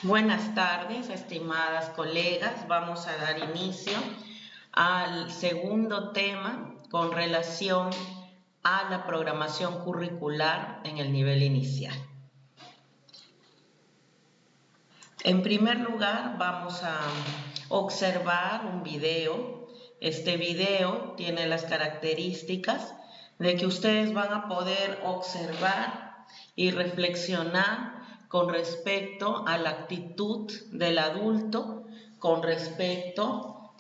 Buenas tardes, estimadas colegas. Vamos a dar inicio al segundo tema con relación a la programación curricular en el nivel inicial. En primer lugar, vamos a observar un video. Este video tiene las características de que ustedes van a poder observar y reflexionar con respecto a la actitud del adulto, con respecto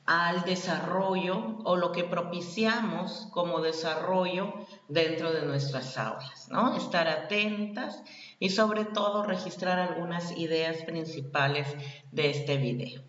al desarrollo o lo que propiciamos como desarrollo dentro de nuestras aulas, ¿no? Estar atentas y sobre todo registrar algunas ideas principales de este video.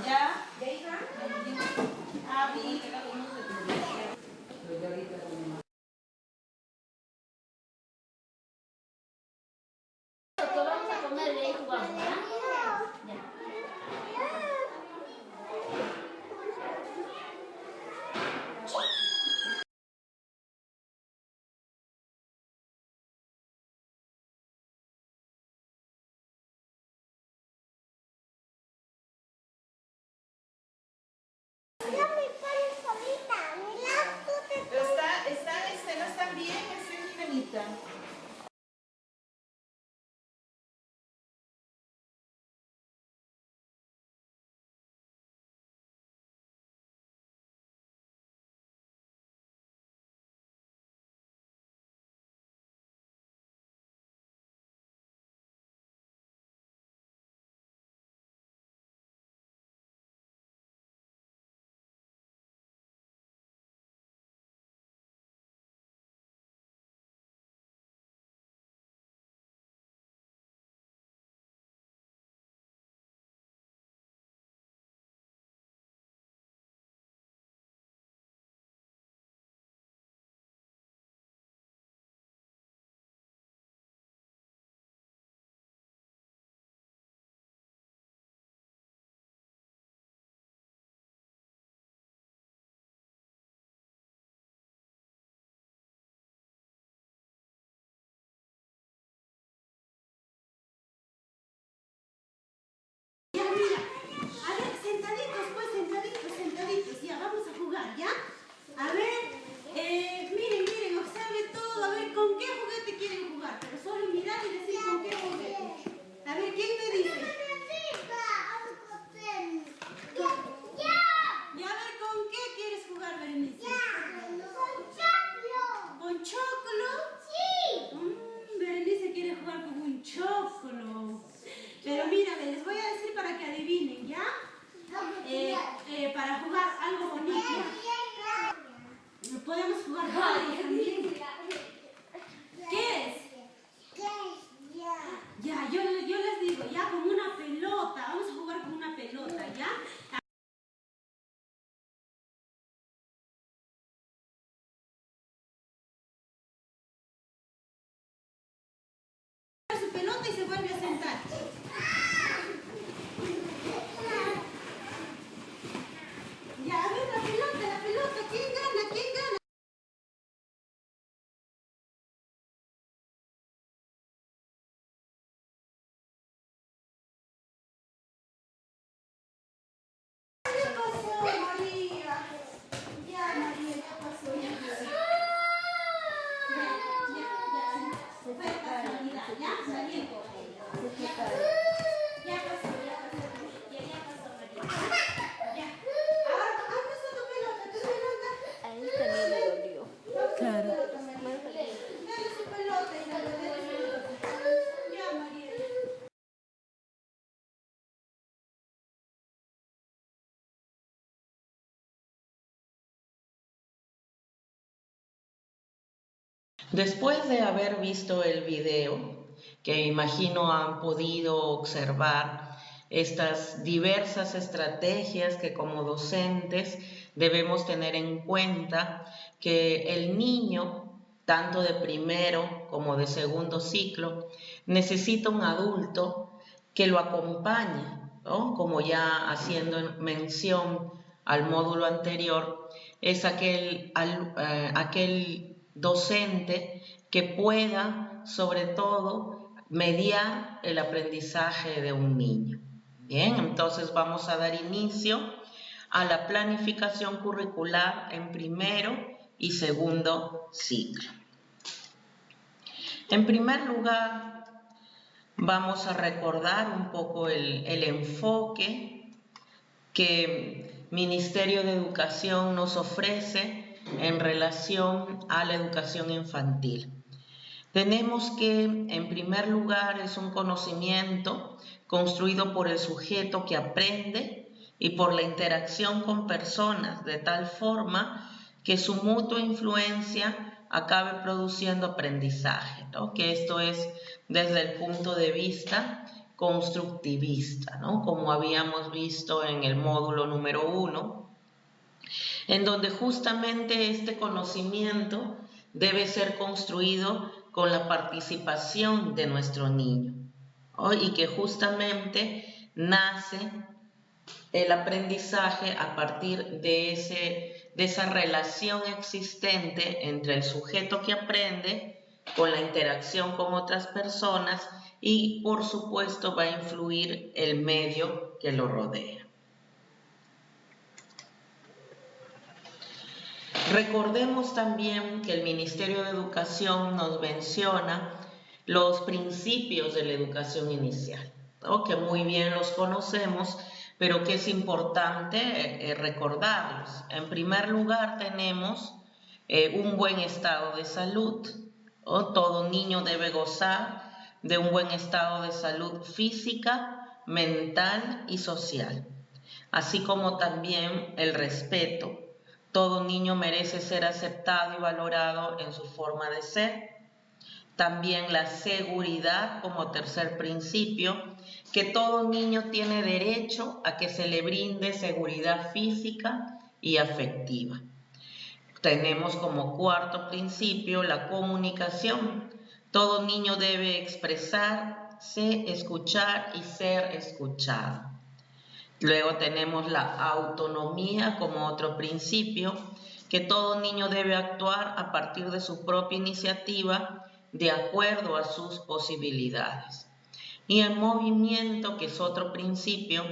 Ya, Abby. Vamos a comer y ahí jugamos, ¿ya? Ya. No están bien, es cremita. Ya, vamos a jugar, ¿ya? A ver, miren, observe todo, a ver con qué juguete quieren jugar, pero solo mirar y decir con qué juguete. A ver, ¿quién me dice? Ya, a ver, ¿con qué quieres jugar, Berenice? ¿Con choclo? Sí. Berenice quiere jugar con un choclo. Pero mira, les voy a decir para que adivinen, ¿ya? Para jugar algo bonito. Podemos jugar también. ¿Qué es? Ya, yo les digo, ya con una pelota. Vamos a jugar con una pelota, ¿ya? Después de haber visto el video, que imagino han podido observar estas diversas estrategias que como docentes debemos tener en cuenta, que el niño, tanto de primero como de segundo ciclo, necesita un adulto que lo acompañe, ¿no? Como ya haciendo mención al módulo anterior, es aquel docente que pueda, sobre todo, mediar el aprendizaje de un niño. Bien, entonces vamos a dar inicio a la planificación curricular en primero y segundo ciclo. En primer lugar, vamos a recordar un poco el enfoque que Ministerio de Educación nos ofrece en relación a la educación infantil. Tenemos que, en primer lugar, es un conocimiento construido por el sujeto que aprende y por la interacción con personas, de tal forma que su mutua influencia acabe produciendo aprendizaje, ¿no? Que esto es desde el punto de vista constructivista, ¿no? Como habíamos visto en el módulo número 1, en donde justamente este conocimiento debe ser construido con la participación de nuestro niño, ¿no? Y que justamente nace el aprendizaje a partir de esa relación existente entre el sujeto que aprende con la interacción con otras personas y, por supuesto, va a influir el medio que lo rodea. Recordemos también que el Ministerio de Educación nos menciona los principios de la educación inicial, ¿no? Que muy bien los conocemos, pero que es importante recordarlos. En primer lugar, tenemos un buen estado de salud, ¿no? Todo niño debe gozar de un buen estado de salud física, mental y social, así como también el respeto. Todo niño merece ser aceptado y valorado en su forma de ser. También la seguridad como tercer principio, que todo niño tiene derecho a que se le brinde seguridad física y afectiva. Tenemos como cuarto principio la comunicación. Todo niño debe expresarse, escuchar y ser escuchado. Luego tenemos la autonomía como otro principio, que todo niño debe actuar a partir de su propia iniciativa, de acuerdo a sus posibilidades. Y el movimiento, que es otro principio,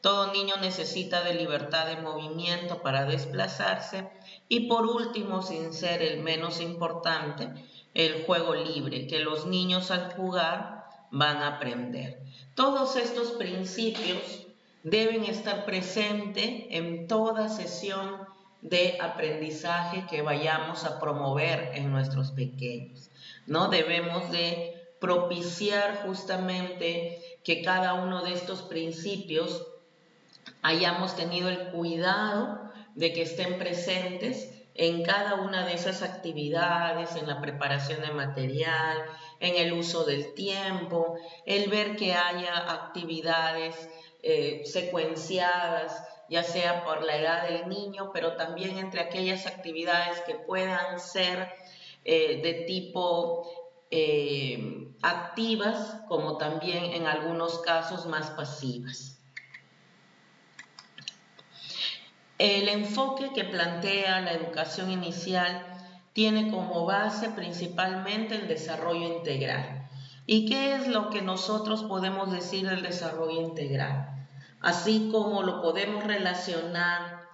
todo niño necesita de libertad de movimiento para desplazarse. Y por último, sin ser el menos importante, el juego libre, que los niños al jugar van a aprender. Todos estos principios deben estar presentes en toda sesión de aprendizaje que vayamos a promover en nuestros pequeños, ¿no? Debemos de propiciar justamente que cada uno de estos principios hayamos tenido el cuidado de que estén presentes en cada una de esas actividades, en la preparación de material, en el uso del tiempo, el ver que haya actividades secuenciadas, ya sea por la edad del niño, pero también entre aquellas actividades que puedan ser de tipo activas, como también en algunos casos más pasivas. El enfoque que plantea la educación inicial tiene como base principalmente el desarrollo integral. ¿Y qué es lo que nosotros podemos decir del desarrollo integral? Así como lo podemos relacionar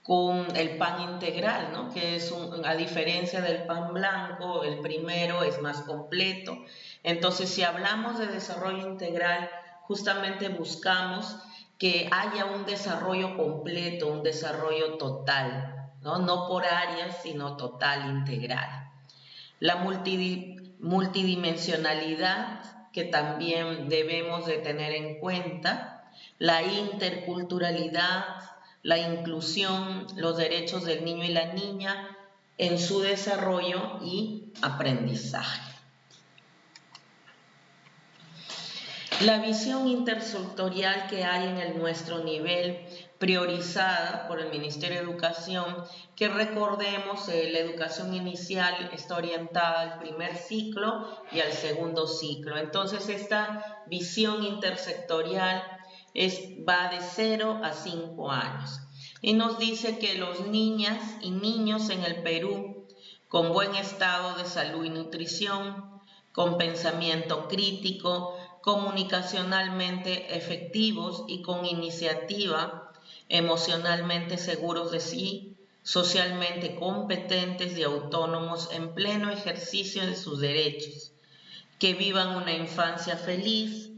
con el pan integral, ¿no? Que es a diferencia del pan blanco, el primero es más completo. Entonces, si hablamos de desarrollo integral, justamente buscamos que haya un desarrollo completo, un desarrollo total, ¿no? No por áreas, sino total, integral. La multidimensionalidad, que también debemos de tener en cuenta, la interculturalidad, la inclusión, los derechos del niño y la niña, en su desarrollo y aprendizaje. La visión intersectorial que hay en nuestro nivel, priorizada por el Ministerio de Educación, que recordemos, la educación inicial está orientada al primer ciclo y al segundo ciclo. Entonces, esta visión intersectorial va de 0 a 5 años. Y nos dice que los niñas y niños en el Perú, con buen estado de salud y nutrición, con pensamiento crítico, comunicacionalmente efectivos y con iniciativa, emocionalmente seguros de sí, socialmente competentes y autónomos en pleno ejercicio de sus derechos, que vivan una infancia feliz,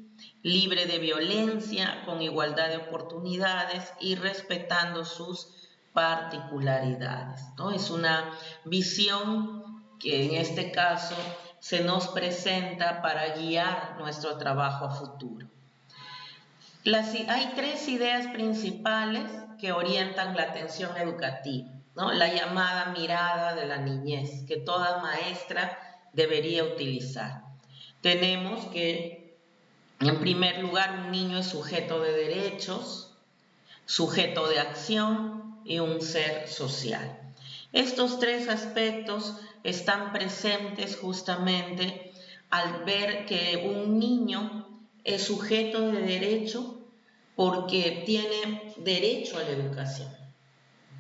libre de violencia, con igualdad de oportunidades y respetando sus particularidades, ¿no? Es una visión que en este caso se nos presenta para guiar nuestro trabajo a futuro. Hay 3 ideas principales que orientan la atención educativa, ¿no? La llamada mirada de la niñez, que toda maestra debería utilizar. Tenemos que, en primer lugar, un niño es sujeto de derechos, sujeto de acción y un ser social. Estos 3 aspectos están presentes justamente al ver que un niño es sujeto de derecho porque tiene derecho a la educación.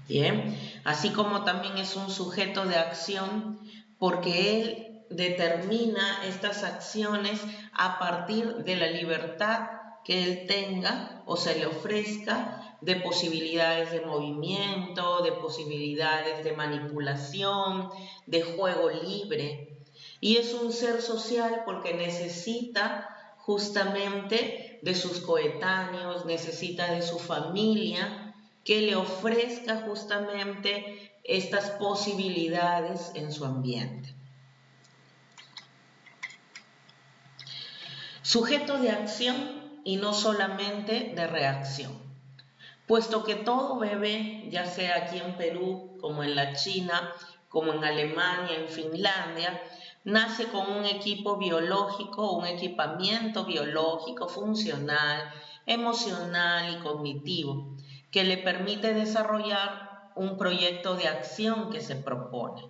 Bien, así como también es un sujeto de acción porque él determina estas acciones a partir de la libertad que él tenga o se le ofrezca, de posibilidades de movimiento, de posibilidades de manipulación, de juego libre. Y es un ser social porque necesita justamente de sus coetáneos, necesita de su familia, que le ofrezca justamente estas posibilidades en su ambiente. Sujeto de acción y no solamente de reacción, puesto que todo bebé, ya sea aquí en Perú, como en la China, como en Alemania, en Finlandia, nace con un equipo biológico, un equipamiento biológico, funcional, emocional y cognitivo, que le permite desarrollar un proyecto de acción que se propone.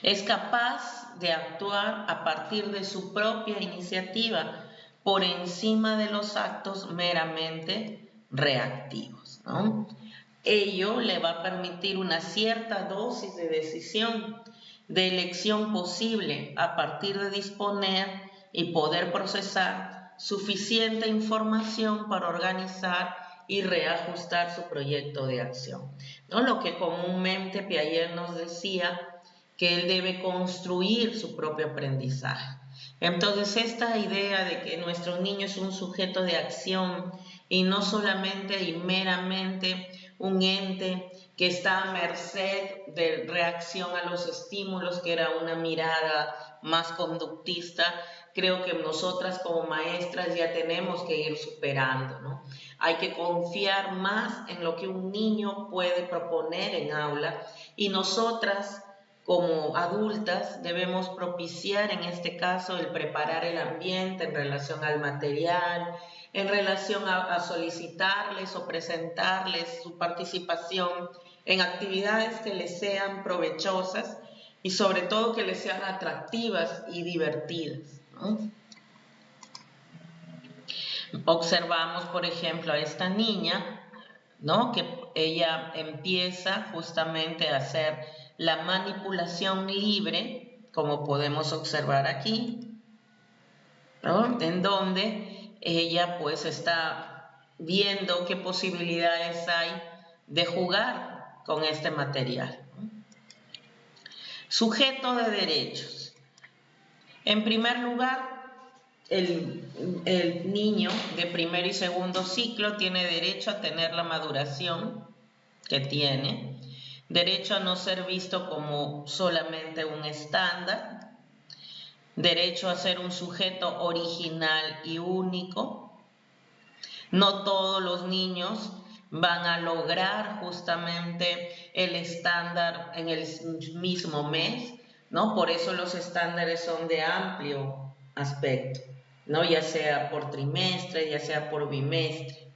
Es capaz de actuar a partir de su propia iniciativa, por encima de los actos meramente reactivos, ¿no? Ello le va a permitir una cierta dosis de decisión, de elección posible a partir de disponer y poder procesar suficiente información para organizar y reajustar su proyecto de acción, ¿no? Lo que comúnmente Piaget nos decía, que él debe construir su propio aprendizaje. Entonces, esta idea de que nuestro niño es un sujeto de acción y no solamente y meramente un ente que está a merced de reacción a los estímulos, que era una mirada más conductista, creo que nosotras como maestras ya tenemos que ir superando, ¿no? Hay que confiar más en lo que un niño puede proponer en aula y nosotras como adultas debemos propiciar en este caso el preparar el ambiente en relación al material, en relación a solicitarles o presentarles su participación en actividades que les sean provechosas y sobre todo que les sean atractivas y divertidas, ¿no? Observamos, por ejemplo, a esta niña, ¿no? Que ella empieza justamente a hacer la manipulación libre, como podemos observar aquí, ¿no? En donde ella pues está viendo qué posibilidades hay de jugar con este material, ¿no? Sujeto de derechos. En primer lugar, el niño de primer y segundo ciclo tiene derecho a tener la maduración que tiene, derecho a no ser visto como solamente un estándar, derecho a ser un sujeto original y único. No todos los niños van a lograr justamente el estándar en el mismo mes, ¿no? Por eso los estándares son de amplio aspecto, ¿no? Ya sea por trimestre, ya sea por bimestre.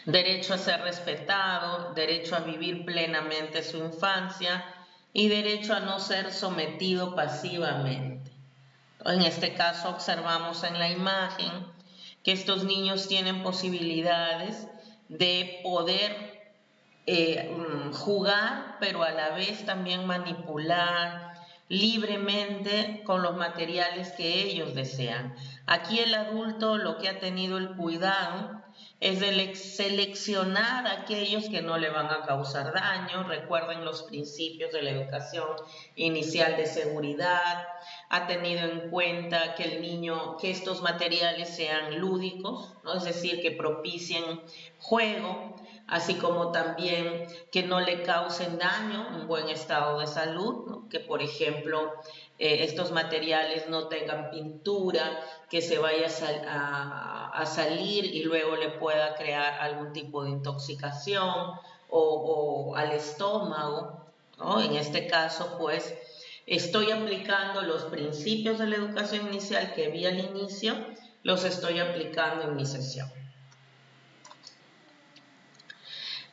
Derecho a ser respetado, derecho a vivir plenamente su infancia y derecho a no ser sometido pasivamente. En este caso observamos en la imagen que estos niños tienen posibilidades de poder jugar, pero a la vez también manipular libremente con los materiales que ellos desean. Aquí el adulto lo que ha tenido el cuidado es de seleccionar aquellos que no le van a causar daño. Recuerden los principios de la educación inicial de seguridad. Ha tenido en cuenta que el niño, que estos materiales sean lúdicos, ¿no? Es decir, que propicien juego, así como también que no le causen daño, un buen estado de salud, ¿no? Que por ejemplo estos materiales no tengan pintura, que se vaya a salir y luego le pueda crear algún tipo de intoxicación o al estómago, ¿no? En este caso, pues, estoy aplicando los principios de la educación inicial que vi al inicio, los estoy aplicando en mi sesión.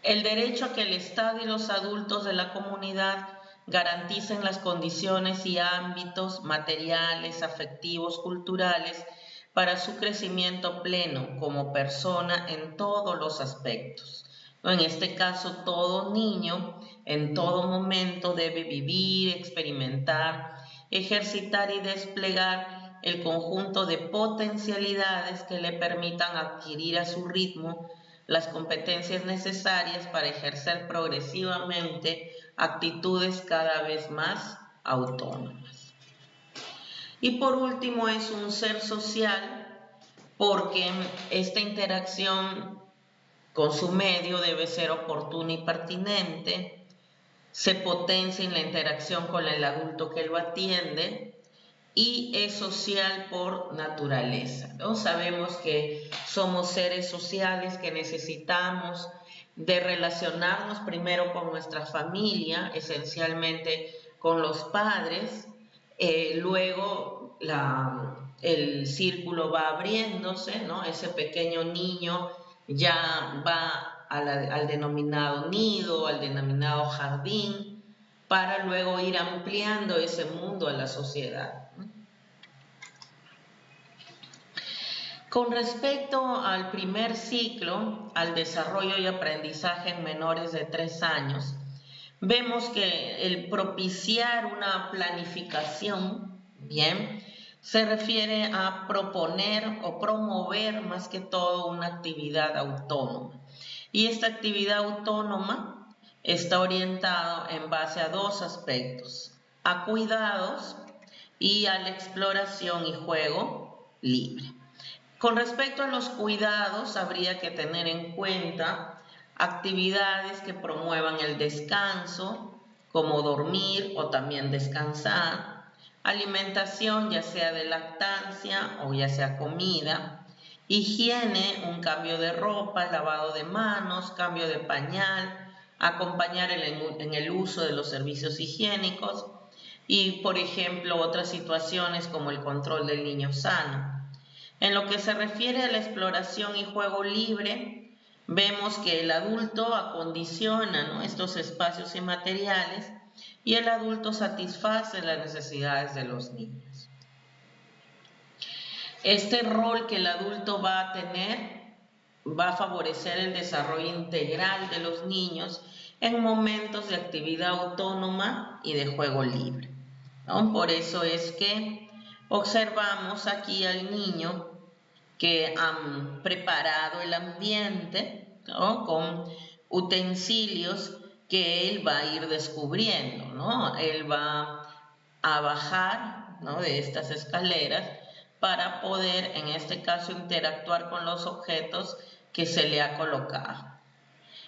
El derecho a que el Estado y los adultos de la comunidad garanticen las condiciones y ámbitos materiales, afectivos, culturales para su crecimiento pleno como persona en todos los aspectos. En este caso, todo niño en todo momento debe vivir, experimentar, ejercitar y desplegar el conjunto de potencialidades que le permitan adquirir a su ritmo las competencias necesarias para ejercer progresivamente actitudes cada vez más autónomas. Y por último es un ser social, porque esta interacción con su medio debe ser oportuna y pertinente, se potencia en la interacción con el adulto que lo atiende, y es social por naturaleza, ¿no? Sabemos que somos seres sociales que necesitamos de relacionarnos primero con nuestra familia, esencialmente con los padres, luego el círculo va abriéndose, ¿no? Ese pequeño niño ya va al denominado nido, al denominado jardín, para luego ir ampliando ese mundo a la sociedad. Con respecto al primer ciclo, al desarrollo y aprendizaje en menores de 3 años, vemos que el propiciar una planificación, bien, se refiere a proponer o promover más que todo una actividad autónoma. Y esta actividad autónoma está orientada en base a 2 aspectos, a cuidados y a la exploración y juego libre. Con respecto a los cuidados, habría que tener en cuenta actividades que promuevan el descanso, como dormir o también descansar, alimentación ya sea de lactancia o ya sea comida, higiene, un cambio de ropa, lavado de manos, cambio de pañal, acompañar en el uso de los servicios higiénicos y, por ejemplo, otras situaciones como el control del niño sano. En lo que se refiere a la exploración y juego libre, vemos que el adulto acondiciona, ¿no?, estos espacios y materiales y el adulto satisface las necesidades de los niños. Este rol que el adulto va a tener va a favorecer el desarrollo integral de los niños en momentos de actividad autónoma y de juego libre, ¿no? Por eso es que observamos aquí al niño que han preparado el ambiente, ¿no?, con utensilios que él va a ir descubriendo, ¿no? Él va a bajar, ¿no?, de estas escaleras para poder, en este caso, interactuar con los objetos que se le ha colocado.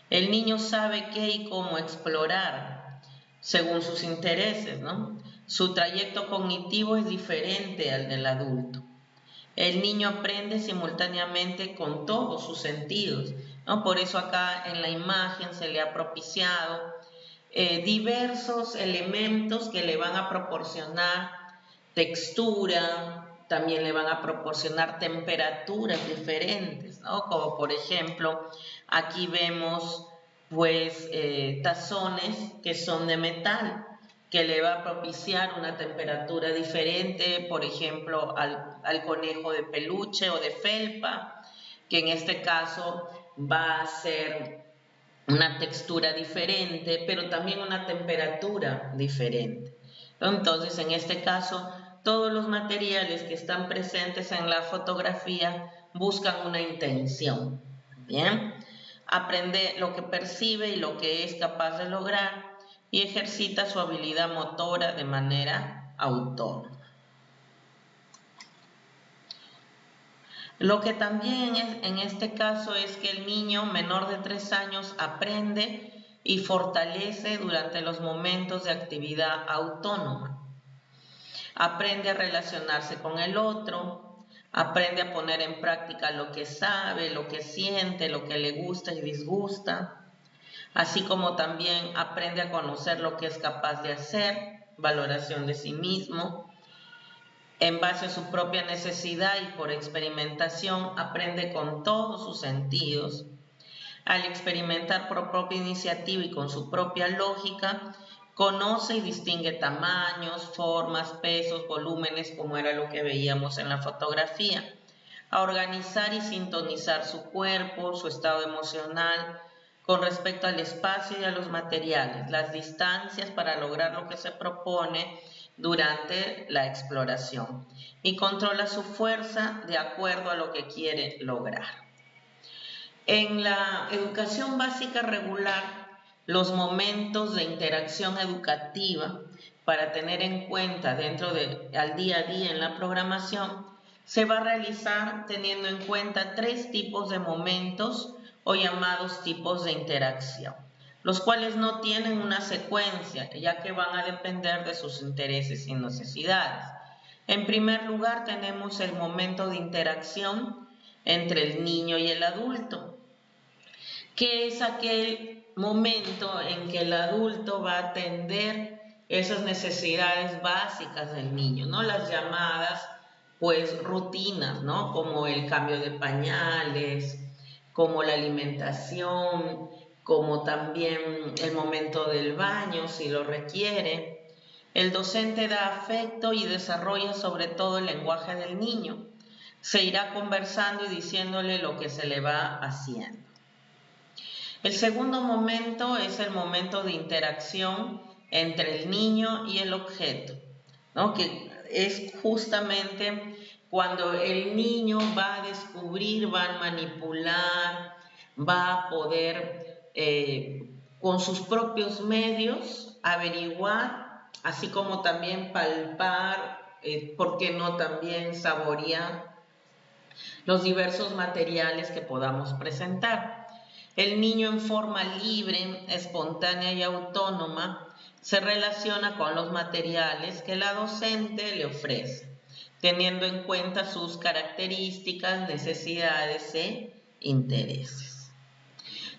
El niño sabe qué y cómo explorar según sus intereses, ¿no? Su trayecto cognitivo es diferente al del adulto. El niño aprende simultáneamente con todos sus sentidos, ¿no? Por eso acá en la imagen se le ha propiciado diversos elementos que le van a proporcionar textura, también le van a proporcionar temperaturas diferentes, ¿no? Como por ejemplo, aquí vemos pues tazones que son de metal, que le va a propiciar una temperatura diferente, por ejemplo, al conejo de peluche o de felpa, que en este caso va a ser una textura diferente, pero también una temperatura diferente. Entonces, en este caso, todos los materiales que están presentes en la fotografía buscan una intención. Bien, aprende lo que percibe y lo que es capaz de lograr y ejercita su habilidad motora de manera autónoma. Lo que también en este caso es que el niño menor de 3 años aprende y fortalece durante los momentos de actividad autónoma. Aprende a relacionarse con el otro, aprende a poner en práctica lo que sabe, lo que siente, lo que le gusta y disgusta, así como también aprende a conocer lo que es capaz de hacer, valoración de sí mismo. En base a su propia necesidad y por experimentación, aprende con todos sus sentidos. Al experimentar por propia iniciativa y con su propia lógica, conoce y distingue tamaños, formas, pesos, volúmenes, como era lo que veíamos en la fotografía. A organizar y sintonizar su cuerpo, su estado emocional, con respecto al espacio y a los materiales, las distancias para lograr lo que se propone durante la exploración, y controla su fuerza de acuerdo a lo que quiere lograr. En la educación básica regular, los momentos de interacción educativa para tener en cuenta dentro al día a día en la programación se va a realizar teniendo en cuenta 3 tipos de momentos o llamados tipos de interacción, los cuales no tienen una secuencia, ya que van a depender de sus intereses y necesidades. En primer lugar, tenemos el momento de interacción entre el niño y el adulto, que es aquel momento en que el adulto va a atender esas necesidades básicas del niño, ¿no? Las llamadas, pues, rutinas, ¿no? Como el cambio de pañales, como la alimentación, como también el momento del baño, si lo requiere. El docente da afecto y desarrolla sobre todo el lenguaje del niño. Se irá conversando y diciéndole lo que se le va haciendo. El segundo momento es el momento de interacción entre el niño y el objeto, ¿no? Que es justamente cuando el niño va a descubrir, va a manipular, va a poder con sus propios medios averiguar, así como también palpar, ¿por qué no también saborear los diversos materiales que podamos presentar? El niño en forma libre, espontánea y autónoma se relaciona con los materiales que la docente le ofrece, teniendo en cuenta sus características, necesidades e intereses.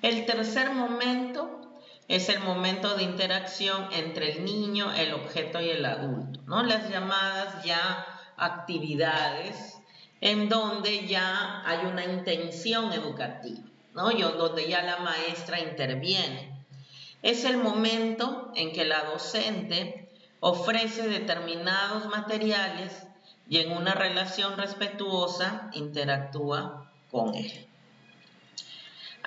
El tercer momento es el momento de interacción entre el niño, el objeto y el adulto, ¿no? Las llamadas ya actividades en donde ya hay una intención educativa, ¿no? Y donde ya la maestra interviene. Es el momento en que la docente ofrece determinados materiales y en una relación respetuosa interactúa con él.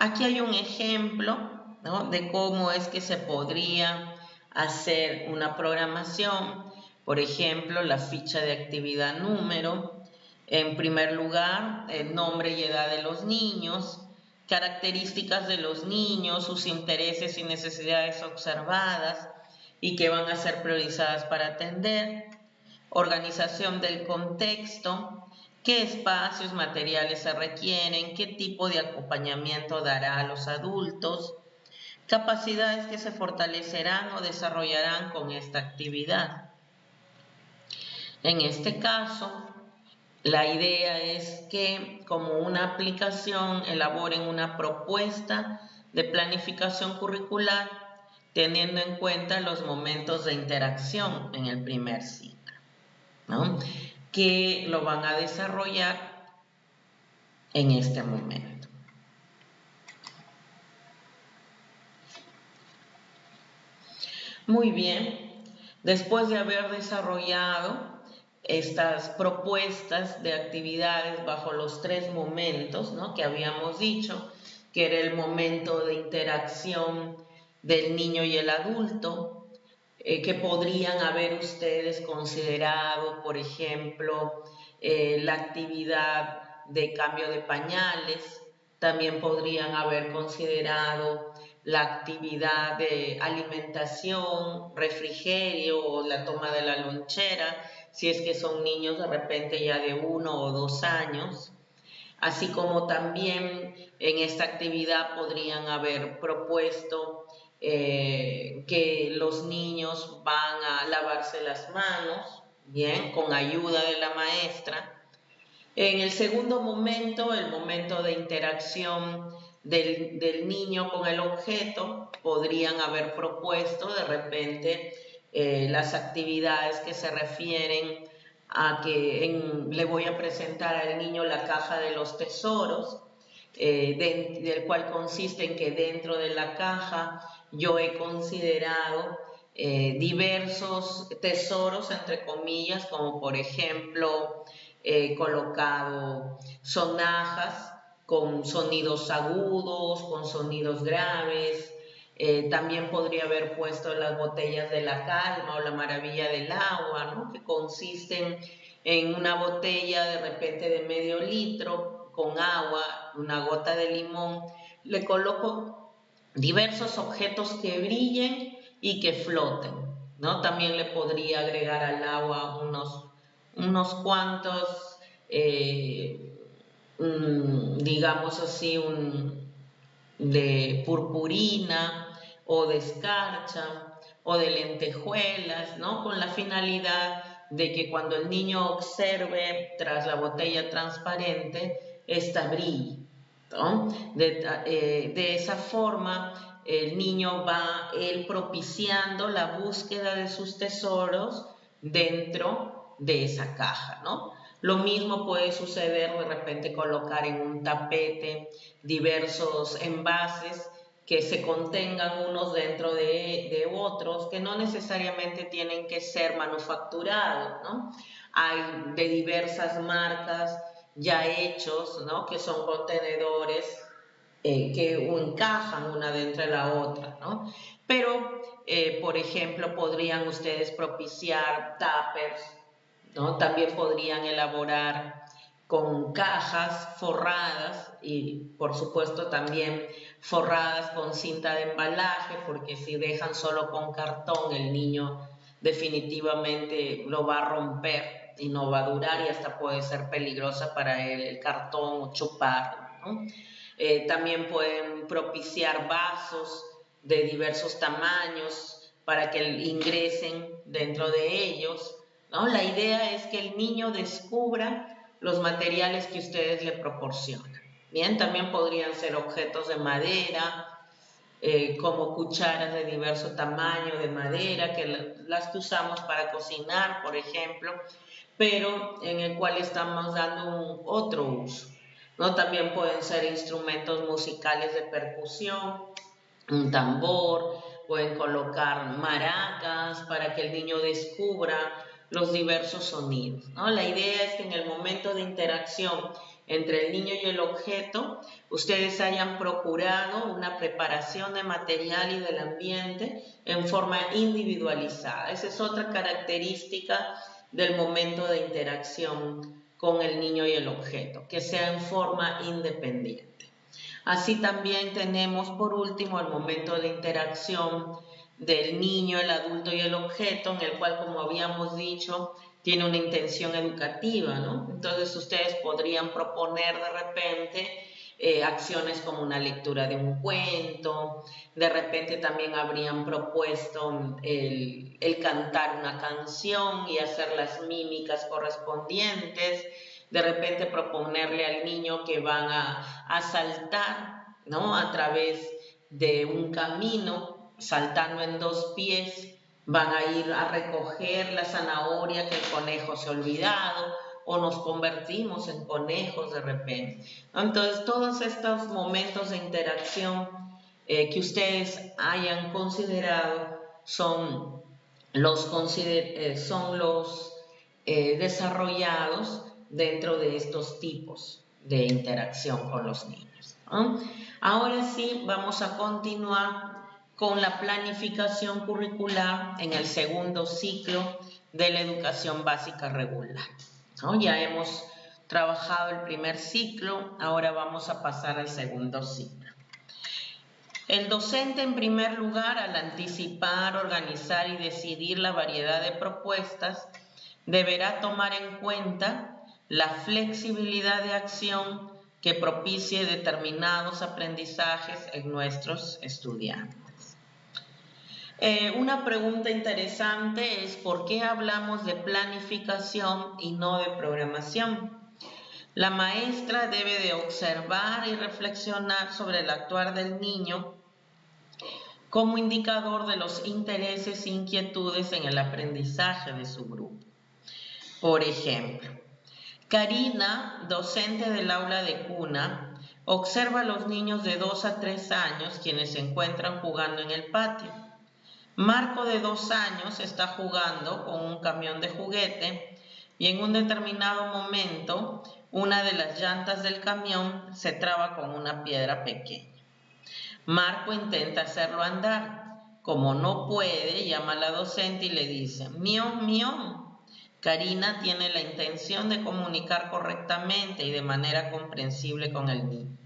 Aquí hay un ejemplo, ¿no?, de cómo es que se podría hacer una programación. Por ejemplo, la ficha de actividad número. En primer lugar, el nombre y edad de los niños, características de los niños, sus intereses y necesidades observadas y que van a ser priorizadas para atender, organización del contexto, qué espacios materiales se requieren, qué tipo de acompañamiento dará a los adultos, capacidades que se fortalecerán o desarrollarán con esta actividad. En este caso, La idea es que como una aplicación elaboren una propuesta de planificación curricular teniendo en cuenta los momentos de interacción en el primer ciclo, ¿no? Que lo van a desarrollar en este momento. Muy bien, después de haber desarrollado estas propuestas de actividades bajo los 3 momentos, ¿no?, que habíamos dicho, que era el momento de interacción del niño y el adulto, que podrían haber ustedes considerado, por ejemplo, la actividad de cambio de pañales, también podrían haber considerado la actividad de alimentación, refrigerio o la toma de la lonchera, si es que son niños de repente ya de 1 o 2 años. Así como también en esta actividad podrían haber propuesto que los niños van a lavarse las manos, bien, con ayuda de la maestra. En el segundo momento, el momento de interacción del niño con el objeto, podrían haber propuesto de repente las actividades que se refieren a que le voy a presentar al niño la caja de los tesoros, del cual consiste en que dentro de la caja yo he considerado diversos tesoros, entre comillas, como por ejemplo colocado sonajas con sonidos agudos, con sonidos graves. También podría haber puesto las botellas de la calma o la maravilla del agua, ¿no?, que consisten en una botella de repente de medio litro con agua, una gota de limón. Le coloco diversos objetos que brillen y que floten, ¿no? También le podría agregar al agua unos cuantos, digamos así, de purpurina o de escarcha o de lentejuelas, ¿no?, con la finalidad de que cuando el niño observe tras la botella transparente, esta brille, ¿no? De esa forma, el niño va él propiciando la búsqueda de sus tesoros dentro de esa caja, ¿no? Lo mismo puede suceder de repente colocar en un tapete diversos envases que se contengan unos dentro de otros, que no necesariamente tienen que ser manufacturados, ¿no? Hay de diversas marcas ya hechos, ¿no?, que son contenedores que encajan una dentro de la otra, ¿no? Pero, por ejemplo, podrían ustedes propiciar tuppers, ¿no? También podrían elaborar con cajas forradas y, por supuesto, también forradas con cinta de embalaje, porque si dejan solo con cartón, el niño definitivamente lo va a romper y no va a durar y hasta puede ser peligrosa para él el cartón o chuparlo, ¿no? También pueden propiciar vasos de diversos tamaños para que ingresen dentro de ellos, ¿no? La idea es que el niño descubra los materiales que ustedes le proporcionan. Bien, también podrían ser objetos de madera, como cucharas de diverso tamaño de madera, las que usamos para cocinar, por ejemplo, pero en el cual estamos dando otro uso, ¿no? También pueden ser instrumentos musicales de percusión, un tambor, pueden colocar maracas para que el niño descubra los diversos sonidos, ¿no? La idea es que en el momento de interacción entre el niño y el objeto, ustedes hayan procurado una preparación de material y del ambiente en forma individualizada. Esa es otra característica del momento de interacción con el niño y el objeto, que sea en forma independiente. Así también tenemos por último el momento de interacción del niño, el adulto y el objeto, en el cual, como habíamos dicho, tiene una intención educativa, ¿no? Entonces ustedes podrían proponer de repente acciones como una lectura de un cuento, de repente también habrían propuesto el cantar una canción y hacer las mímicas correspondientes, de repente proponerle al niño que van a saltar, ¿no? A través de un camino, saltando en 2 pies, van a ir a recoger la zanahoria que el conejo se ha olvidado, o nos convertimos en conejos de repente. Entonces, todos estos momentos de interacción que ustedes hayan considerado son los desarrollados dentro de estos tipos de interacción con los niños, ¿no? Ahora sí, vamos a continuar con la planificación curricular en el segundo ciclo de la educación básica regular, ¿no? Ya hemos trabajado el primer ciclo, ahora vamos a pasar al segundo ciclo. El docente, en primer lugar, al anticipar, organizar y decidir la variedad de propuestas, deberá tomar en cuenta la flexibilidad de acción que propicie determinados aprendizajes en nuestros estudiantes. Una pregunta interesante es ¿por qué hablamos de planificación y no de programación? La maestra debe de observar y reflexionar sobre el actuar del niño como indicador de los intereses e inquietudes en el aprendizaje de su grupo. Por ejemplo, Karina, docente del aula de cuna, observa a los niños de 2 a 3 años quienes se encuentran jugando en el patio. Marco, de 2 años, está jugando con un camión de juguete y en un determinado momento una de las llantas del camión se traba con una piedra pequeña. Marco intenta hacerlo andar. Como no puede, llama a la docente y le dice, mión, mión. Karina tiene la intención de comunicar correctamente y de manera comprensible con el niño.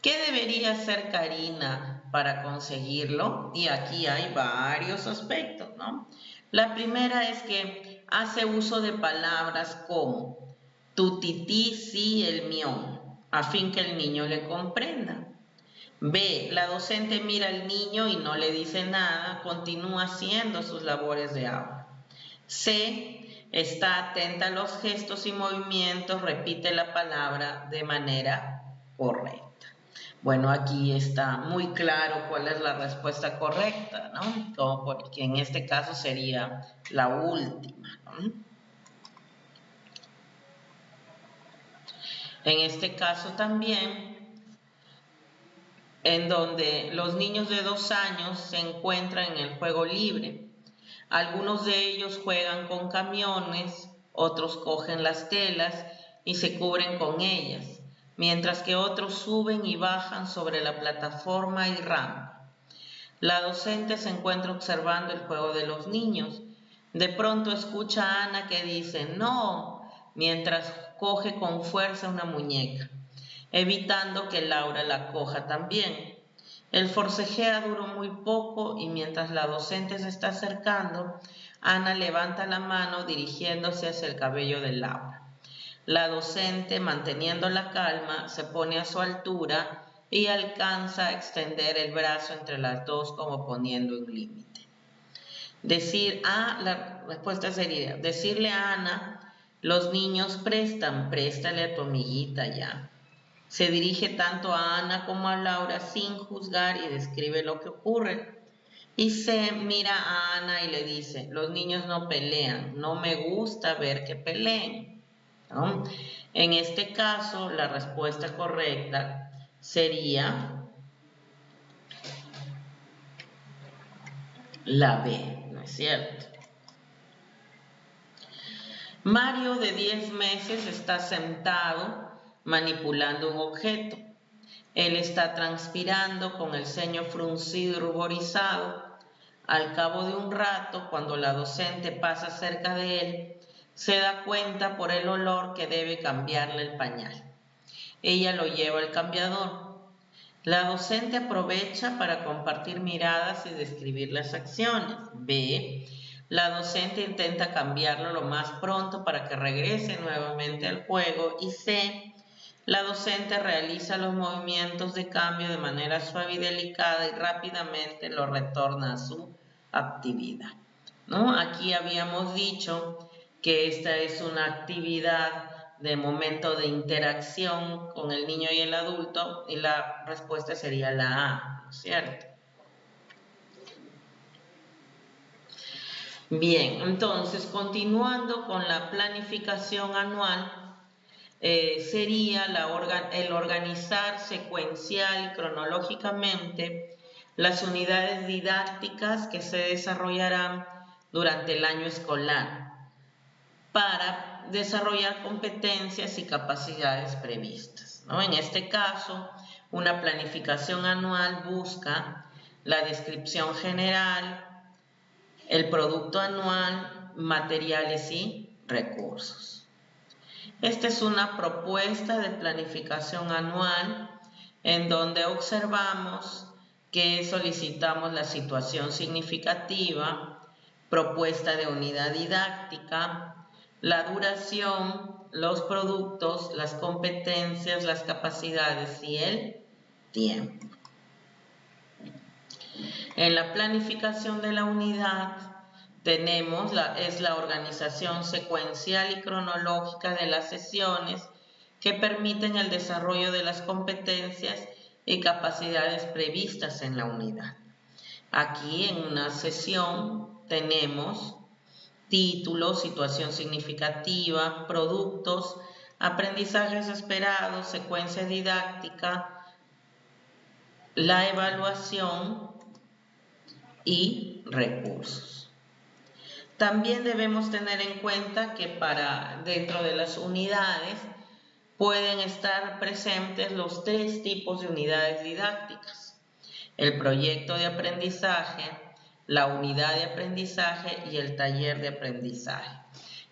¿Qué debería hacer Karina para conseguirlo? Y aquí hay varios aspectos, ¿no? La primera es que hace uso de palabras como tu tití, sí, el mión, a fin que el niño le comprenda. B. La docente mira al niño y no le dice nada, continúa haciendo sus labores de aula. C. Está atenta a los gestos y movimientos, repite la palabra de manera correcta. Bueno, aquí está muy claro cuál es la respuesta correcta, ¿no? Como porque en este caso sería la última, ¿no? En este caso también, en donde los niños de 2 años se encuentran en el juego libre. Algunos de ellos juegan con camiones, otros cogen las telas y se cubren con ellas, mientras que otros suben y bajan sobre la plataforma y rampa. La docente se encuentra observando el juego de los niños. De pronto escucha a Ana que dice ¡no!, mientras coge con fuerza una muñeca, evitando que Laura la coja también. El forcejea duró muy poco y mientras la docente se está acercando, Ana levanta la mano dirigiéndose hacia el cabello de Laura. La docente, manteniendo la calma, se pone a su altura y alcanza a extender el brazo entre las dos como poniendo un límite. La respuesta sería, decirle a Ana, los niños prestan, préstale a tu amiguita ya. Se dirige tanto a Ana como a Laura sin juzgar y describe lo que ocurre. Y se mira a Ana y le dice, los niños no pelean, no me gusta ver que peleen, ¿no? En este caso, la respuesta correcta sería la B, ¿no es cierto? Mario, de 10 meses, está sentado manipulando un objeto. Él está transpirando con el ceño fruncido y ruborizado. Al cabo de un rato, cuando la docente pasa cerca de él, se da cuenta por el olor que debe cambiarle el pañal. Ella lo lleva al cambiador. La docente aprovecha para compartir miradas y describir las acciones. B. La docente intenta cambiarlo lo más pronto para que regrese nuevamente al juego. Y C. La docente realiza los movimientos de cambio de manera suave y delicada y rápidamente lo retorna a su actividad, ¿no? Aquí habíamos dicho que esta es una actividad de momento de interacción con el niño y el adulto, y la respuesta sería la A, ¿no es cierto? Bien, entonces continuando con la planificación anual, sería el organizar secuencial y cronológicamente las unidades didácticas que se desarrollarán durante el año escolar para desarrollar competencias y capacidades previstas, ¿no? En este caso, una planificación anual busca la descripción general, el producto anual, materiales y recursos. Esta es una propuesta de planificación anual en donde observamos que solicitamos la situación significativa, propuesta de unidad didáctica, la duración, los productos, las competencias, las capacidades y el tiempo. En la planificación de la unidad tenemos la organización secuencial y cronológica de las sesiones que permiten el desarrollo de las competencias y capacidades previstas en la unidad. Aquí en una sesión tenemos títulos, situación significativa, productos, aprendizajes esperados, secuencia didáctica, la evaluación y recursos. También debemos tener en cuenta que dentro de las unidades pueden estar presentes los 3 tipos de unidades didácticas: el proyecto de aprendizaje, la unidad de aprendizaje y el taller de aprendizaje.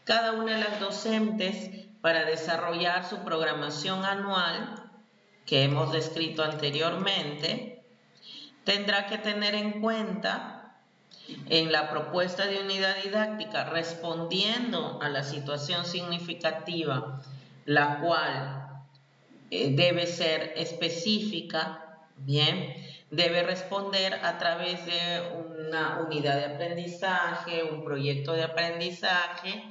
Cada una de las docentes, para desarrollar su programación anual, que hemos descrito anteriormente, tendrá que tener en cuenta en la propuesta de unidad didáctica, respondiendo a la situación significativa, la cual debe ser específica, bien, debe responder a través de una unidad de aprendizaje, un proyecto de aprendizaje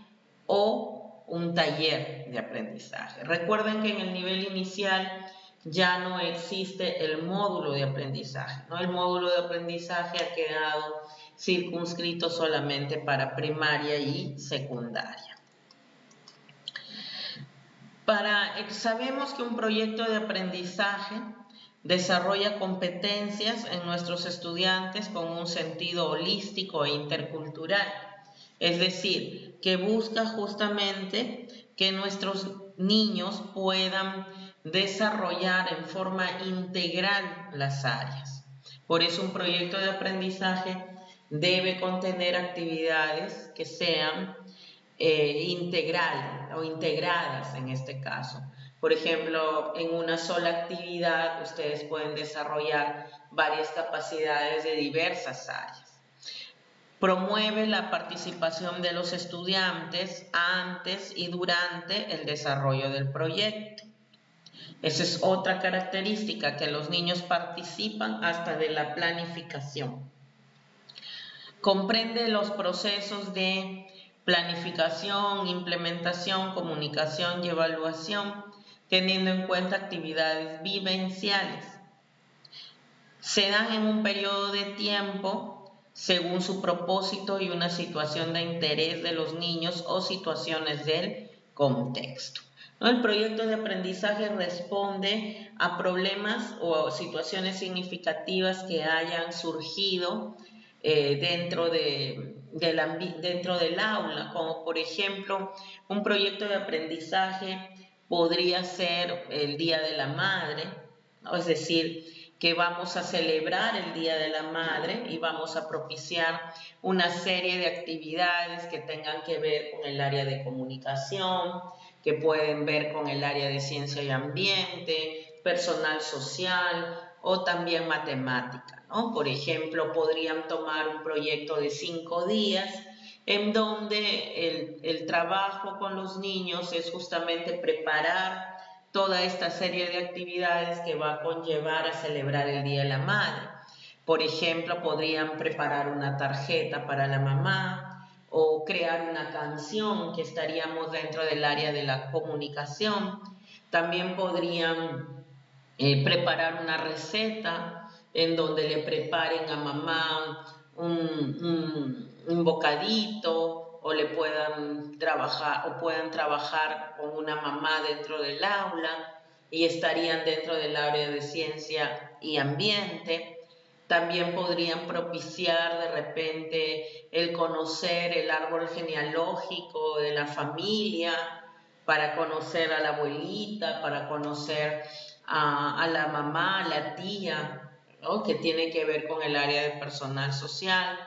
o un taller de aprendizaje. Recuerden que en el nivel inicial ya no existe el módulo de aprendizaje, ¿no? El módulo de aprendizaje ha quedado circunscrito solamente para primaria y secundaria. Sabemos que un proyecto de aprendizaje desarrolla competencias en nuestros estudiantes con un sentido holístico e intercultural, es decir, que busca justamente que nuestros niños puedan desarrollar en forma integral las áreas. Por eso un proyecto de aprendizaje debe contener actividades que sean integral o integradas en este caso. Por ejemplo, en una sola actividad ustedes pueden desarrollar varias capacidades de diversas áreas. Promueve la participación de los estudiantes antes y durante el desarrollo del proyecto. Esa es otra característica, que los niños participan hasta de la planificación. Comprende los procesos de planificación, implementación, comunicación y evaluación, teniendo en cuenta actividades vivenciales. Se dan en un periodo de tiempo según su propósito y una situación de interés de los niños o situaciones del contexto. El proyecto de aprendizaje responde a problemas o situaciones significativas que hayan surgido dentro del aula, como por ejemplo un proyecto de aprendizaje podría ser el Día de la Madre, ¿no? Es decir, que vamos a celebrar el Día de la Madre y vamos a propiciar una serie de actividades que tengan que ver con el área de comunicación, que pueden ver con el área de ciencia y ambiente, personal social o también matemática, ¿no? Por ejemplo, podrían tomar un proyecto de 5 días en donde el trabajo con los niños es justamente preparar toda esta serie de actividades que va a conllevar a celebrar el Día de la Madre. Por ejemplo, podrían preparar una tarjeta para la mamá o o crear una canción, que estaríamos dentro del área de la comunicación. También podrían preparar una receta en donde le preparen a mamá un bocadito, o le puedan trabajar con una mamá dentro del aula, y estarían dentro del área de ciencia y ambiente. También podrían propiciar de repente el conocer el árbol genealógico de la familia, para conocer a la abuelita, para conocer a la mamá, a la tía, ¿no?, que tiene que ver con el área de personal social.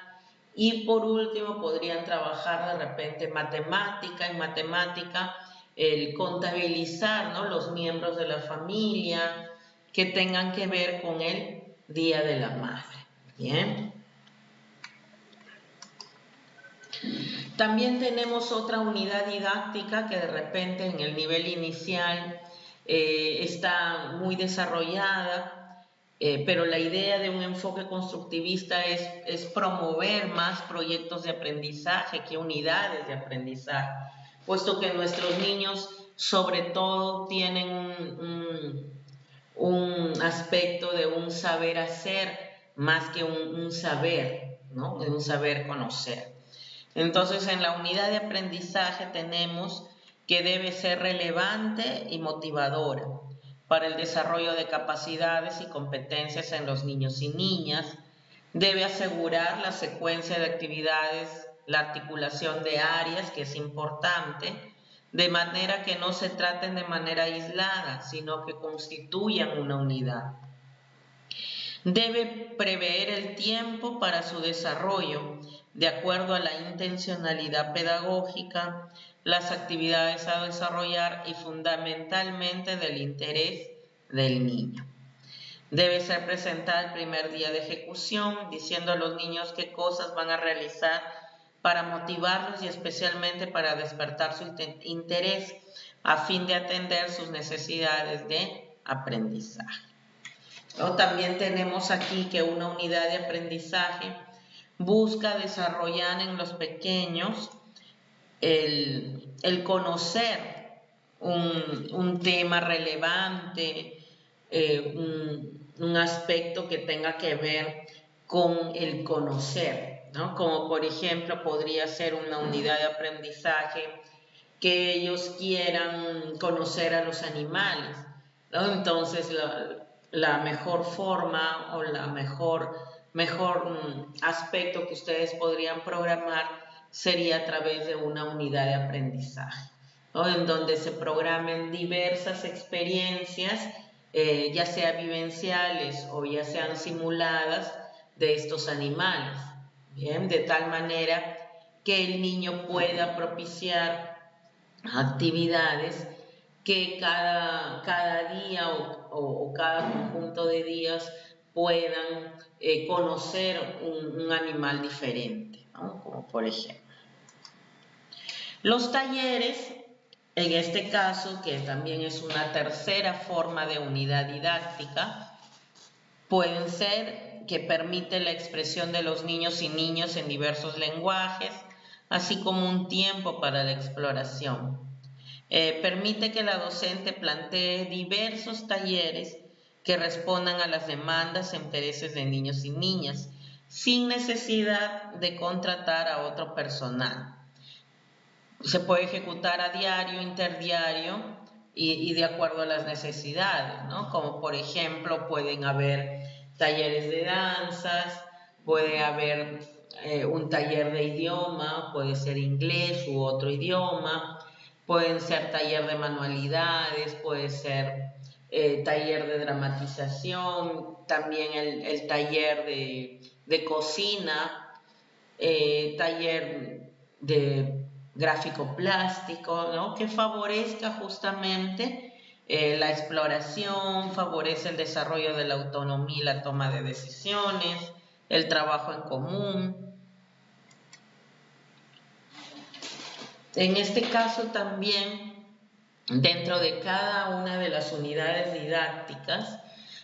Y por último, podrían trabajar de repente en matemática, el contabilizar, ¿no?, los miembros de la familia que tengan que ver con el Día de la Madre. Bien. También tenemos otra unidad didáctica que de repente en el nivel inicial está muy desarrollada, pero la idea de un enfoque constructivista es promover más proyectos de aprendizaje que unidades de aprendizaje, puesto que nuestros niños sobre todo tienen un aspecto de un saber hacer más que un saber, ¿no?, de un saber conocer. Entonces, en la unidad de aprendizaje tenemos que debe ser relevante y motivadora para el desarrollo de capacidades y competencias en los niños y niñas. Debe asegurar la secuencia de actividades, la articulación de áreas, que es importante, de manera que no se traten de manera aislada, sino que constituyan una unidad. Debe prever el tiempo para su desarrollo, de acuerdo a la intencionalidad pedagógica, las actividades a desarrollar y fundamentalmente del interés del niño. Debe ser presentada el primer día de ejecución, diciendo a los niños qué cosas van a realizar para motivarlos y especialmente para despertar su interés, a fin de atender sus necesidades de aprendizaje. También tenemos aquí que una unidad de aprendizaje busca desarrollar en los pequeños el conocer un tema relevante, un aspecto que tenga que ver con el conocer, ¿no? Como por ejemplo podría ser una unidad de aprendizaje que ellos quieran conocer a los animales, ¿no? Entonces la mejor forma o la mejor aspecto que ustedes podrían programar sería a través de una unidad de aprendizaje, ¿no?, en donde se programen diversas experiencias, ya sea vivenciales o ya sean simuladas, de estos animales, ¿bien? De tal manera que el niño pueda propiciar actividades que cada día o cada conjunto de días puedan conocer un animal diferente, ¿no?, como por ejemplo. Los talleres, en este caso, que también es una tercera forma de unidad didáctica, pueden ser que permite la expresión de los niños y niñas en diversos lenguajes, así como un tiempo para la exploración. Permite que la docente plantee diversos talleres que respondan a las demandas e intereses de niños y niñas, sin necesidad de contratar a otro personal. Se puede ejecutar a diario, interdiario y de acuerdo a las necesidades, ¿no? Como por ejemplo pueden haber talleres de danzas, puede haber un taller de idioma, puede ser inglés u otro idioma, pueden ser taller de manualidades, puede ser taller de dramatización, también el taller de cocina, taller de gráfico plástico, ¿no?, que favorezca justamente la exploración, favorece el desarrollo de la autonomía y la toma de decisiones, el trabajo en común. En este caso también, dentro de cada una de las unidades didácticas,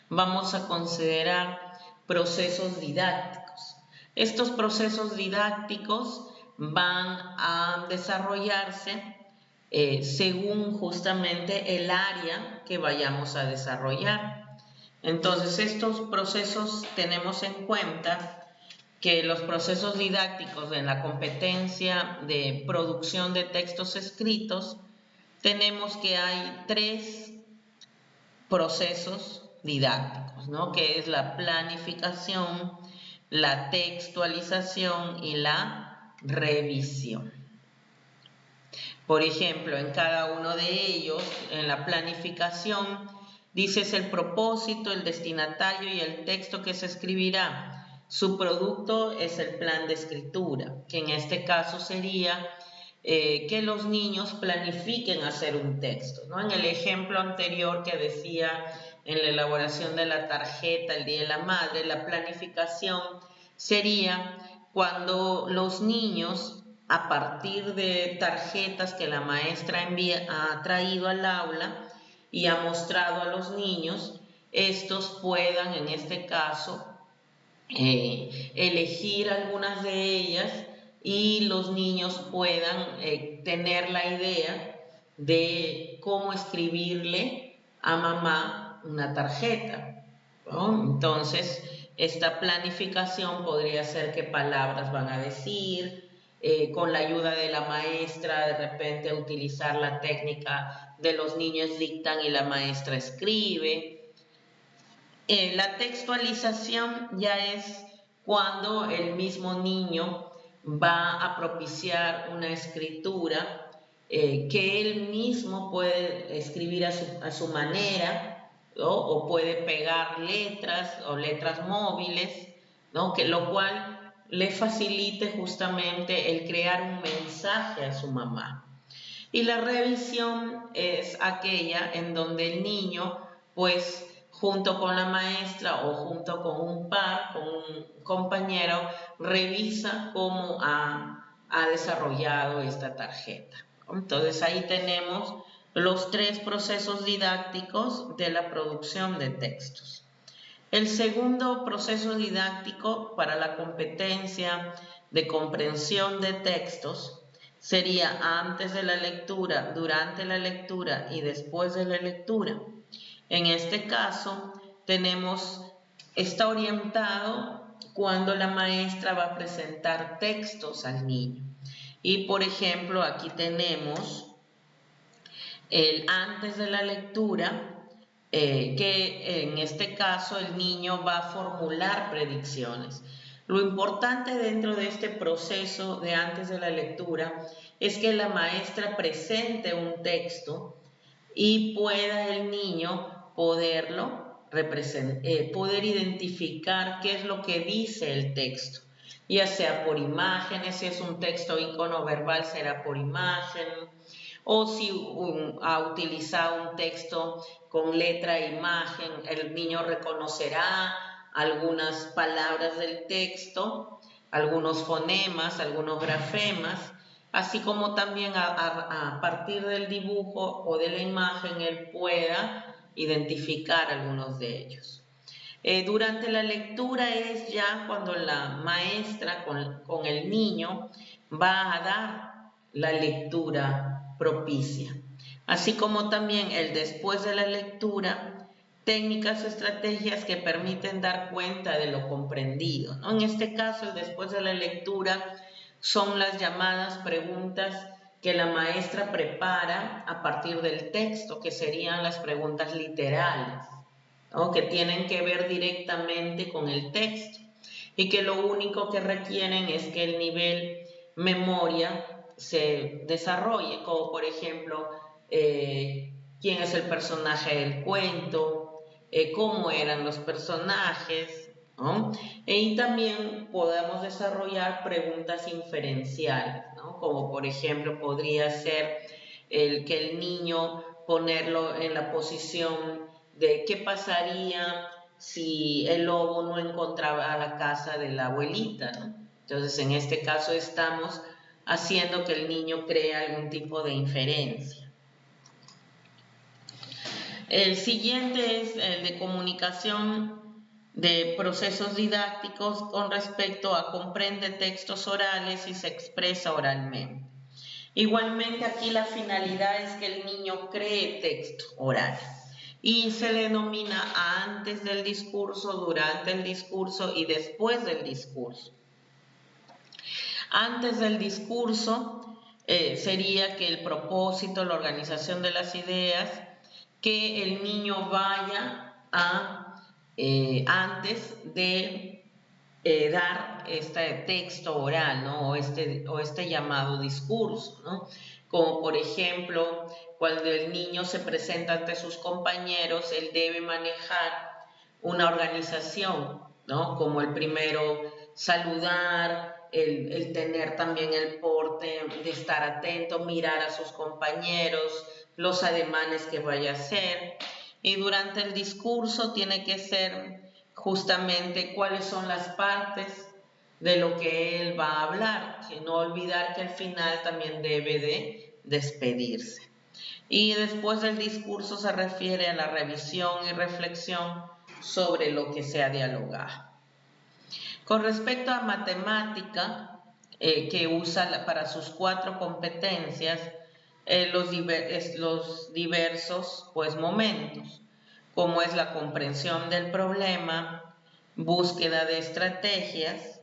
vamos a considerar procesos didácticos. Estos procesos didácticos van a desarrollarse según justamente el área que vayamos a desarrollar. Entonces, estos procesos tenemos en cuenta que los procesos didácticos en la competencia de producción de textos escritos, tenemos que hay 3 procesos didácticos, ¿no? Que es la planificación, la textualización y la revisión. Por ejemplo, en cada uno de ellos, en la planificación, dices el propósito, el destinatario y el texto que se escribirá. Su producto es el plan de escritura, que en este caso sería que los niños planifiquen hacer un texto, ¿no? En el ejemplo anterior que decía en la elaboración de la tarjeta el Día de la Madre, la planificación sería cuando los niños, a partir de tarjetas que la maestra ha traído al aula y ha mostrado a los niños, estos puedan, en este caso, elegir algunas de ellas y los niños puedan tener la idea de cómo escribirle a mamá una tarjeta, ¿no? Entonces, esta planificación podría ser qué palabras van a decir, con la ayuda de la maestra, de repente utilizar la técnica de los niños dictan y la maestra escribe. La textualización ya es cuando el mismo niño va a propiciar una escritura que él mismo puede escribir a su manera, ¿no? O puede pegar letras o letras móviles, ¿no? Lo cual le facilite justamente el crear un mensaje a su mamá. Y la revisión es aquella en donde el niño, pues, junto con la maestra o junto con un par, con un compañero, revisa cómo ha desarrollado esta tarjeta. Entonces ahí tenemos los 3 procesos didácticos de la producción de textos. El segundo proceso didáctico para la competencia de comprensión de textos sería antes de la lectura, durante la lectura y después de la lectura. En este caso, está orientado cuando la maestra va a presentar textos al niño. Y por ejemplo, aquí tenemos el antes de la lectura, que en este caso el niño va a formular predicciones. Lo importante dentro de este proceso de antes de la lectura es que la maestra presente un texto y pueda el niño poder identificar qué es lo que dice el texto, ya sea por imágenes, si es un texto icono verbal será por imagen, o si ha utilizado un texto con letra e imagen, el niño reconocerá algunas palabras del texto, algunos fonemas, algunos grafemas, así como también a partir del dibujo o de la imagen él pueda identificar algunos de ellos. Durante la lectura es ya cuando la maestra con el niño va a dar la lectura propicia, así como también el después de la lectura, técnicas o estrategias que permiten dar cuenta de lo comprendido, ¿no? En este caso, el después de la lectura son las llamadas preguntas que la maestra prepara a partir del texto, que serían las preguntas literales, ¿no? Que tienen que ver directamente con el texto y que lo único que requieren es que el nivel memoria se desarrolle, como por ejemplo, quién es el personaje del cuento, cómo eran los personajes, ¿no? Y también podemos desarrollar preguntas inferenciales, ¿no? Como por ejemplo podría ser que el niño ponerlo en la posición de qué pasaría si el lobo no encontraba la casa de la abuelita, ¿no? Entonces, en este caso estamos haciendo que el niño cree algún tipo de inferencia. El siguiente es el de comunicación de procesos didácticos con respecto a comprende textos orales y se expresa oralmente. Igualmente aquí la finalidad es que el niño cree texto oral y se le denomina antes del discurso, durante el discurso y después del discurso. Antes del discurso sería que el propósito, la organización de las ideas, que el niño vaya a, antes de dar este texto oral, ¿no? o este llamado discurso, ¿no? Como por ejemplo, cuando el niño se presenta ante sus compañeros, él debe manejar una organización, ¿no? Como el primero saludar, el tener también el porte de estar atento, mirar a sus compañeros, los ademanes que vaya a hacer. Y durante el discurso tiene que ser justamente cuáles son las partes de lo que él va a hablar, que no olvidar que al final también debe de despedirse. Y después del discurso se refiere a la revisión y reflexión sobre lo que se ha dialogado. Con respecto a matemática, que usa para sus 4 competencias los diversos momentos, como es la comprensión del problema, búsqueda de estrategias,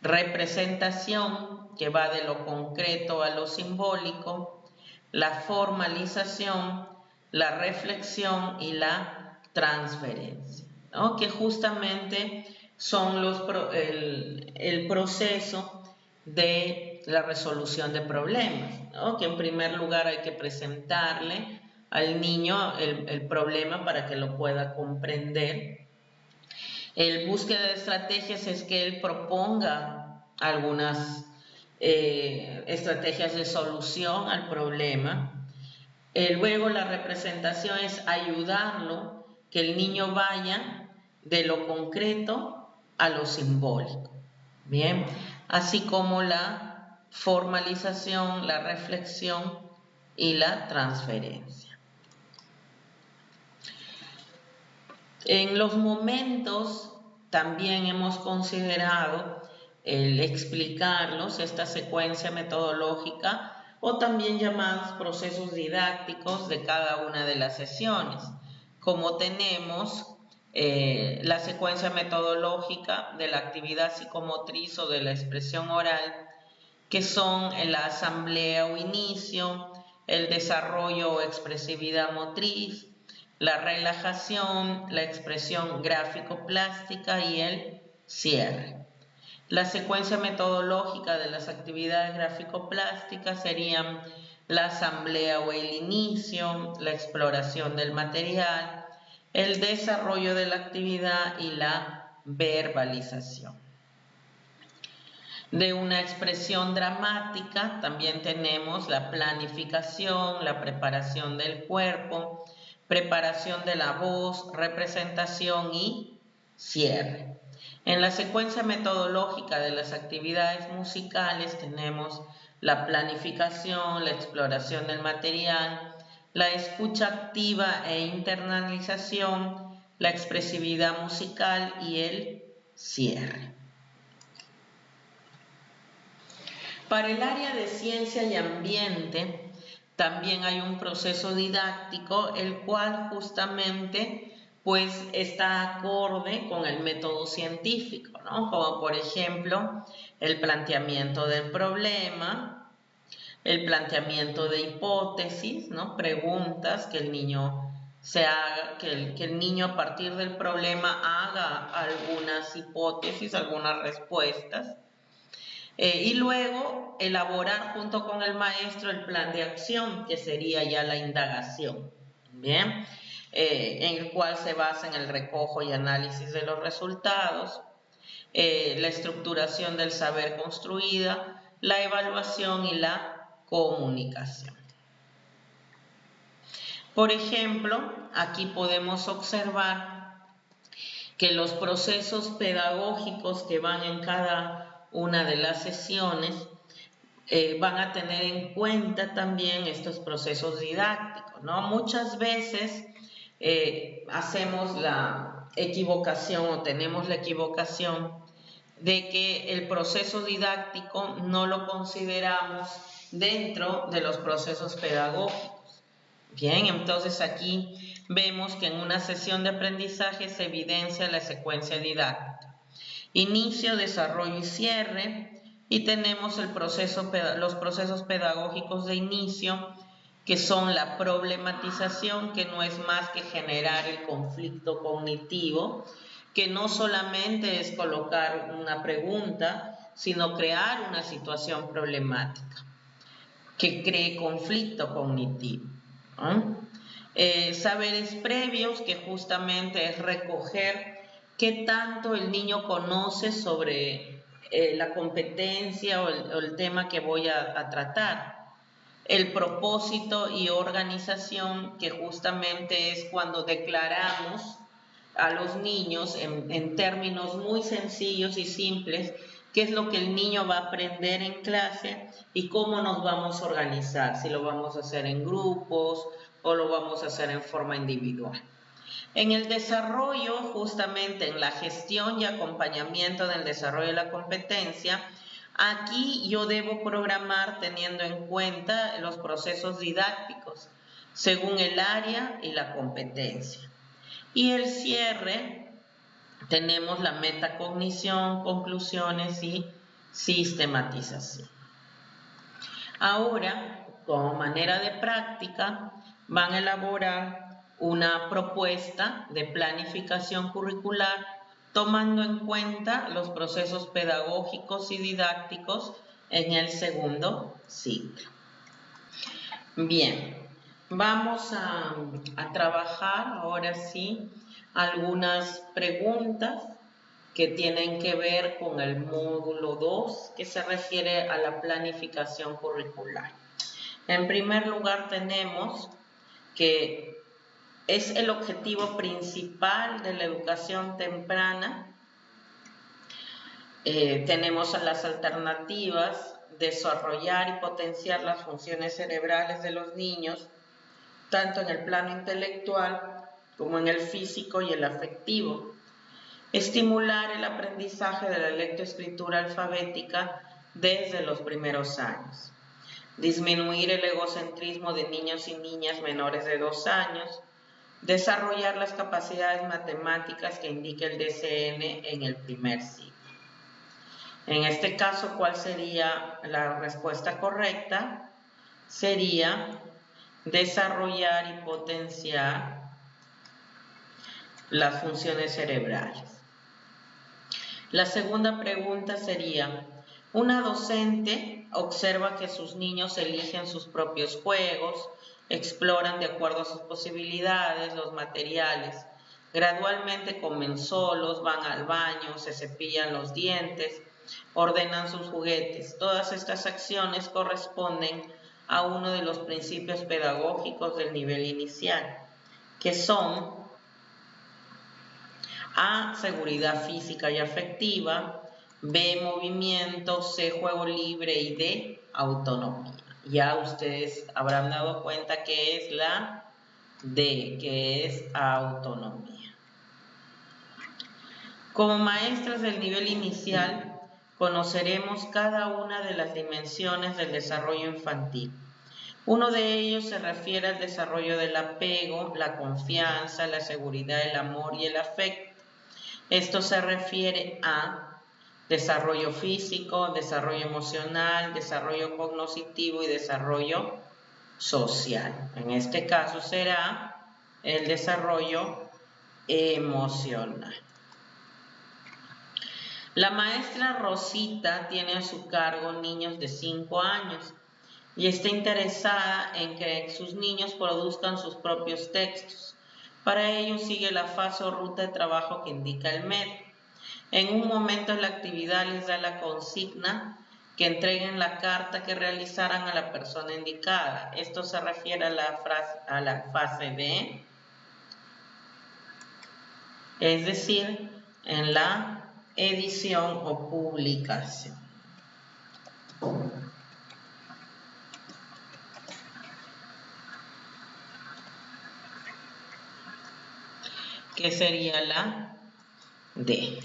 representación, que va de lo concreto a lo simbólico, la formalización, la reflexión y la transferencia, ¿no? Que justamente son el proceso de la resolución de problemas, ¿no? Que en primer lugar hay que presentarle al niño el problema para que lo pueda comprender. El búsqueda de estrategias es que él proponga algunas estrategias de solución al problema. Luego la representación es ayudarlo, que el niño vaya de lo concreto a lo simbólico. Bien, así como la formalización, la reflexión y la transferencia. En los momentos también hemos considerado el explicarlos, esta secuencia metodológica, o también llamados procesos didácticos de cada una de las sesiones. Como tenemos la secuencia metodológica de la actividad psicomotriz o de la expresión oral, que son la asamblea o inicio, el desarrollo o expresividad motriz, la relajación, la expresión gráfico-plástica y el cierre. La secuencia metodológica de las actividades gráfico-plásticas serían la asamblea o el inicio, la exploración del material, el desarrollo de la actividad y la verbalización. De una expresión dramática también tenemos la planificación, la preparación del cuerpo, preparación de la voz, representación y cierre. En la secuencia metodológica de las actividades musicales tenemos la planificación, la exploración del material, la escucha activa e internalización, la expresividad musical y el cierre. Para el área de ciencia y ambiente también hay un proceso didáctico el cual justamente pues está acorde con el método científico, ¿no? Como por ejemplo el planteamiento del problema, el planteamiento de hipótesis, ¿no? Preguntas que el niño se haga, que el niño a partir del problema haga algunas hipótesis, algunas respuestas. Y luego elaborar junto con el maestro el plan de acción, que sería ya la indagación, ¿bien? En el cual se basa en el recojo y análisis de los resultados, la estructuración del saber construida, la evaluación y la comunicación. Por ejemplo, aquí podemos observar que los procesos pedagógicos que van en cada una de las sesiones van a tener en cuenta también estos procesos didácticos, ¿no? Muchas veces hacemos equivocación o tenemos la equivocación de que el proceso didáctico no lo consideramos dentro de los procesos pedagógicos. Bien, entonces aquí vemos que en una sesión de aprendizaje se evidencia la secuencia didáctica. Inicio, desarrollo y cierre, y tenemos los procesos pedagógicos de inicio, que son la problematización, que no es más que generar el conflicto cognitivo, que no solamente es colocar una pregunta, sino crear una situación problemática que cree conflicto cognitivo. Saberes previos, que justamente es recoger qué tanto el niño conoce sobre la competencia o el tema que voy a tratar. El propósito y organización, que justamente es cuando declaramos a los niños en términos muy sencillos y simples qué es lo que el niño va a aprender en clase y cómo nos vamos a organizar, si lo vamos a hacer en grupos o lo vamos a hacer en forma individual. En el desarrollo, justamente en la gestión y acompañamiento del desarrollo de la competencia, aquí yo debo programar teniendo en cuenta los procesos didácticos según el área y la competencia. Y el cierre, tenemos la metacognición, conclusiones y sistematización. Ahora, como manera de práctica, van a elaborar una propuesta de planificación curricular tomando en cuenta los procesos pedagógicos y didácticos en el segundo ciclo. Bien, vamos a trabajar ahora sí algunas preguntas que tienen que ver con el módulo 2, que se refiere a la planificación curricular. En primer lugar, tenemos que es el objetivo principal de la educación temprana. Tenemos las alternativas: desarrollar y potenciar las funciones cerebrales de los niños, tanto en el plano intelectual como en el físico y el afectivo. Estimular el aprendizaje de la lectoescritura alfabética desde los primeros años. Disminuir el egocentrismo de niños y niñas menores de 2 años. Desarrollar las capacidades matemáticas que indica el DCN en el primer ciclo. En este caso, ¿cuál sería la respuesta correcta? Sería desarrollar y potenciar las funciones cerebrales. La segunda pregunta sería: una docente observa que sus niños eligen sus propios juegos, exploran de acuerdo a sus posibilidades los materiales, gradualmente comen solos, van al baño, se cepillan los dientes, ordenan sus juguetes. Todas estas acciones corresponden a uno de los principios pedagógicos del nivel inicial, que son A, seguridad física y afectiva; B, movimiento; C, juego libre; y D, autonomía. Ya ustedes habrán dado cuenta que es la D, que es autonomía. Como maestras del nivel inicial, conoceremos cada una de las dimensiones del desarrollo infantil. Uno de ellos se refiere al desarrollo del apego, la confianza, la seguridad, el amor y el afecto. Esto se refiere a desarrollo físico, desarrollo emocional, desarrollo cognitivo y desarrollo social. En este caso será el desarrollo emocional. La maestra Rosita tiene a su cargo niños de 5 años y está interesada en que sus niños produzcan sus propios textos. Para ello sigue la fase o ruta de trabajo que indica el MED. En un momento de la actividad les da la consigna que entreguen la carta que realizaran a la persona indicada. Esto se refiere a la fase B, es decir, en la edición o publicación. que sería la D.